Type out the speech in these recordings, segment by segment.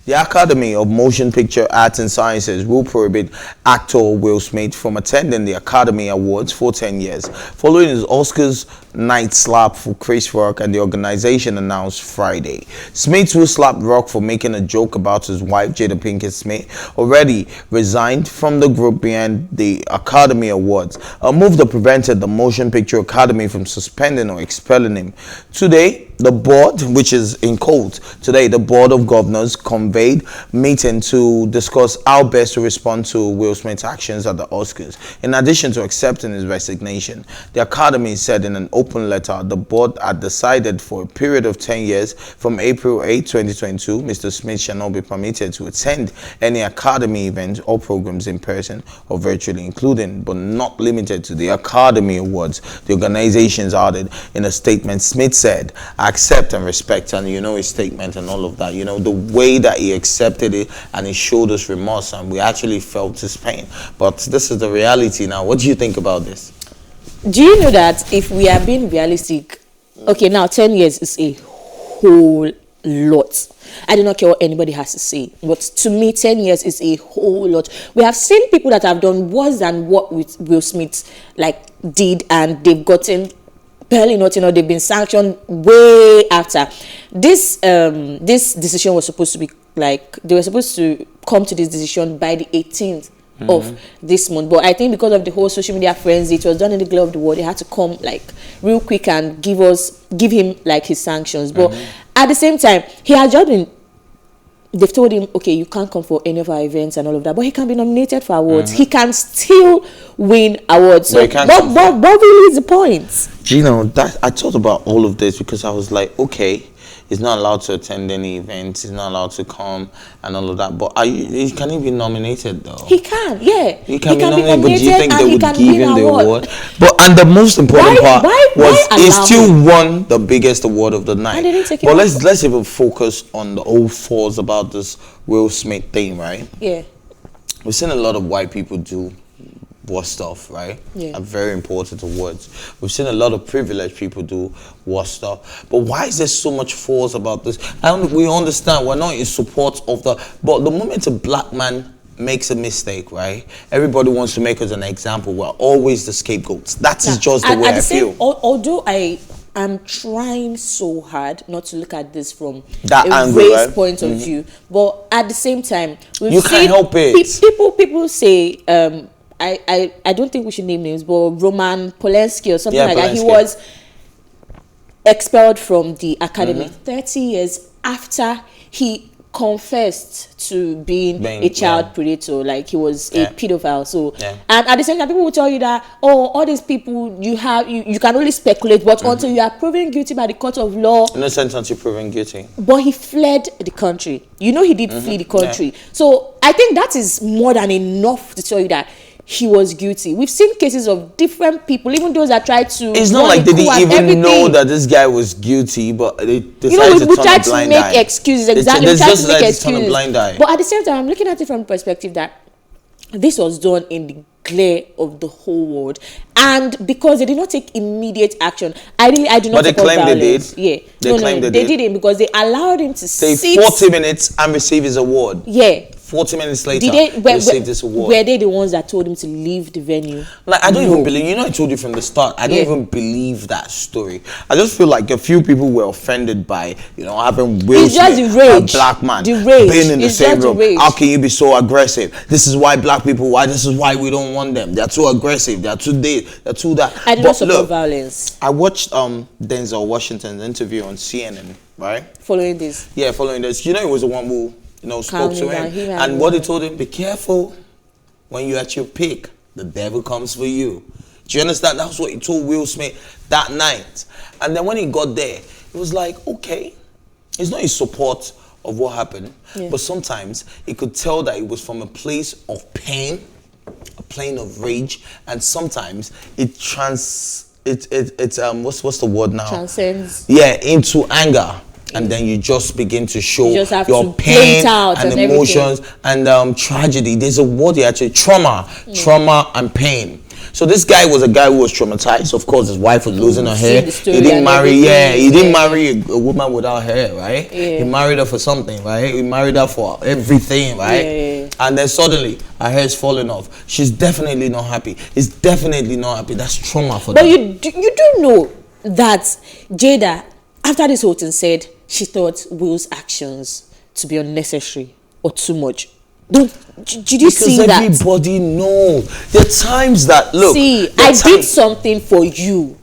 The Academy of Motion Picture Arts and Sciences will prohibit actor Will Smith from attending the Academy Awards for 10 years, following his Oscars night slap for Chris Rock, and the organization announced Friday. Smith, who slapped Rock for making a joke about his wife Jada Pinkett Smith, already resigned from the group behind the Academy Awards, a move that prevented the Motion Picture Academy from suspending or expelling him. Today, the board, which is in quotes, today the Board of Governors convened meeting to discuss how best to respond to Will Smith's actions at the Oscars. In addition to accepting his resignation, the Academy said in an open letter the board had decided for a period of 10 years from April 8, 2022, Mr. Smith shall not be permitted to attend any Academy events or programs in person or virtually, including but not limited to the Academy Awards. The organizations added in a statement. Smith said, "I accept and respect," and his statement and all of that, the way that he accepted it, and he showed us remorse, and we actually felt his pain. But this is the reality now. What do you think about this? Do you know that if we are being realistic, okay, now 10 years is a whole lot. I do not care what anybody has to say, but to me 10 years is a whole lot. We have seen people that have done worse than what Will Smith did, and they've gotten barely nothing, or they've been sanctioned way after. This decision was supposed to be they were supposed to come to this decision by the 18th of this month, but I think because of the whole social media frenzy, it was done in the glare of the world. They had to come real quick and give him his sanctions. But at the same time, he has just been, they've told him, okay, you can't come for any of our events and all of that, but he can be nominated for awards. He can still win awards. So what really is the point? That I thought about all of this because I was like, okay, he's not allowed to attend any events, he's not allowed to come and all of that, but can he be nominated though? He can, yeah. He can be nominated, but do you think they would give him the award? And the most important part was he still won the biggest award of the night. And they didn't take it. But let's even focus on the old falls about this Will Smith thing, right? Yeah. We've seen a lot of white people do worse stuff, right? Yeah. Are very important awards. We've seen a lot of privileged people do worse stuff. But why is there so much force about this? We understand we're not in support of but the moment a black man makes a mistake, right? Everybody wants to make us an example. We're always the scapegoats. That is just the way I feel. Although I'm trying so hard not to look at this from that a angle, race right? point of view, but at the same time, you can't help it. People say, I don't think we should name names, but Roman Polanski or something like that, he was expelled from the academy 30 years after he confessed to being a child predator, he was a pedophile. So and at the same time, people will tell you that, all these people you can only speculate, but until you are proven guilty by the court of law, innocent until proven guilty. But he fled the country. He did flee the country. So I think that is more than enough to tell you that he was guilty. We've seen cases of different people, even those that tried to. It's not like they didn't even know that this guy was guilty, but they decided to turn a blind eye. We tried to make excuses. Exactly, we tried to make excuses. Turn a blind eye. But at the same time, I'm looking at it from the perspective that this was done in the glare of the whole world, and because they did not take immediate action, I do not. But they claim violence. they did. Yeah, they didn't, because they allowed him to stay sit 40 minutes and receive his award. Yeah. 40 minutes later, he received this award. Were they the ones that told him to leave the venue? I don't even believe, I told you from the start, I don't even believe that story. I just feel like a few people were offended by, having Will Smith, a black man, being in the same room. How can you be so aggressive? This is why black people, this is why we don't want them. They're too aggressive, they're too this, they're too that. I did not support violence. I watched Denzel Washington's interview on CNN, right? Following this. Yeah, following this. He was the one who spoke to him, and what he told him: be careful when you're at your peak, the devil comes for you. Do you understand? That's what he told Will Smith that night. And then when he got there, it was like, okay, it's not his support of what happened, but sometimes he could tell that it was from a place of pain, a plane of rage, and sometimes it's what's the word now? Transcends. Yeah, into anger. And then you just begin to show your pain and emotions and tragedy. There's a word here actually, trauma and pain. So this guy was a guy who was traumatized. Of course, his wife was losing her hair. The story He didn't and marry. everything. Yeah, he didn't marry a woman without hair, right? Yeah. He married her for something, right? He married her for everything, right? Yeah. And then suddenly her hair is falling off. She's definitely not happy. He's definitely not happy. That's trauma for But them. you do know that Jada, after this whole thing, said she thought Will's actions to be unnecessary or too much. Did you see that? Because everybody know. There are times that, look. See, I did something for you.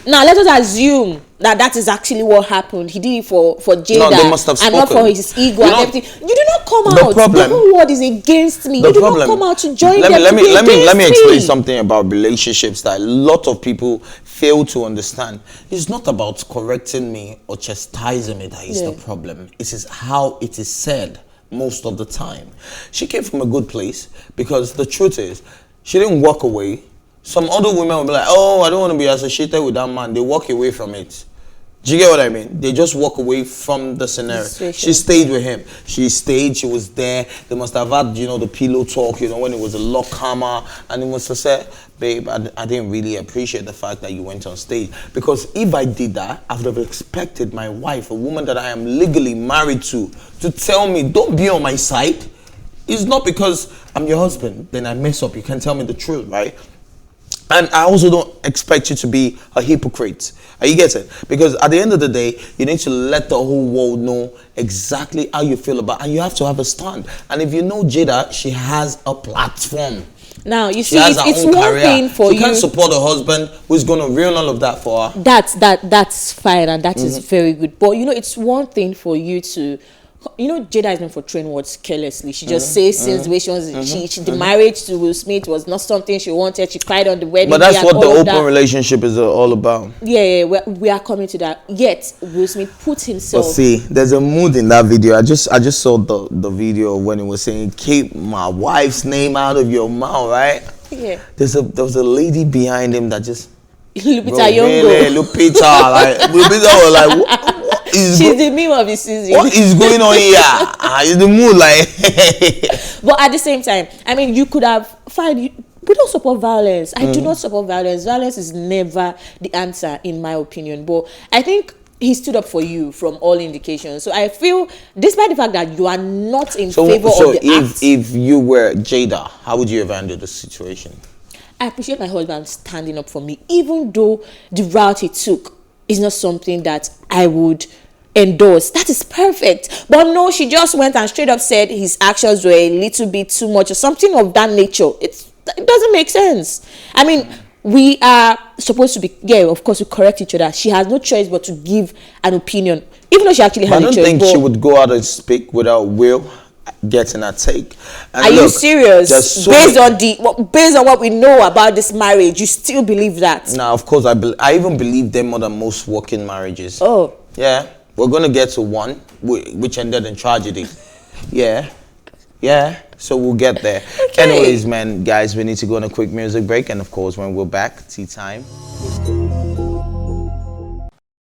Now let us assume that is actually what happened. He did it for Jada, No, they must have and not for spoken. his ego You and know, everything. You do not come the out. problem- The whole world is against me. You do not come out to join them. Let me against explain me. something about relationships that a lot of people fail to understand. It's not about correcting me or chastising me that is the problem. It is how it is said most of the time. She came from a good place, because the truth is, she didn't walk away. Some other women will be like, oh, I don't want to be associated with that man. They walk away from it. Do you get what I mean? They just walk away from the scenario. She stayed with him. She stayed. She was there. They must have had, the pillow talk, when it was a lot calmer. And it must have said, babe, I didn't really appreciate the fact that you went on stage. Because if I did that, I would have expected my wife, a woman that I am legally married to tell me, don't be on my side. It's not because I'm your husband, then I mess up. You can tell me the truth, right? And I also don't expect you to be a hypocrite. You get it? Because at the end of the day, you need to let the whole world know exactly how you feel about it. And you have to have a stand. And if you know Jada, she has a platform. Now, you She see, has her it's own one career. thing for She you. can't support her husband who's going to ruin all of that for her. That's fine, and that is very good. But, it's one thing for you to... Jada is known for throwing words carelessly. She just says situations. The marriage to Will Smith was not something she wanted. She cried on the wedding. But that's day what and the all of open that. relationship is all about. Yeah, we are coming to that. Yet Will Smith put But himself. see, there's a mood in that video. I just saw the video when it was saying, keep my wife's name out of your mouth, right? Yeah. There was a lady behind him that just... Lupita Really, Nyong'o. Lupita was like, what is She's the meme of the season. what is going on here? Is the mood like... But at the same time, I mean, you could have we don't support violence. I do not support violence. Violence is never the answer, in my opinion. But I think he stood up for you from all indications. So I feel, despite the fact that you are not in favor of the act, if you were Jada, how would you have handled the situation? I appreciate my husband standing up for me, even though the route he took is not something that I would endorse. That is perfect. But no, she just went and straight up said his actions were a little bit too much or something of that nature. It doesn't make sense. I mean, we are supposed to be, of course, we correct each other. She has no choice but to give an opinion, even though she actually had a choice. I don't think she would go out and speak without Will getting a take. And are look, you serious? Based on what we know about this marriage, you still believe that? Now, of course, I even believe them more than most working marriages. Oh. Yeah. We're going to get to one, which ended in tragedy. Yeah. So we'll get there. Okay. Anyways, man, guys, we need to go on a quick music break. And, of course, when we're back, tea time.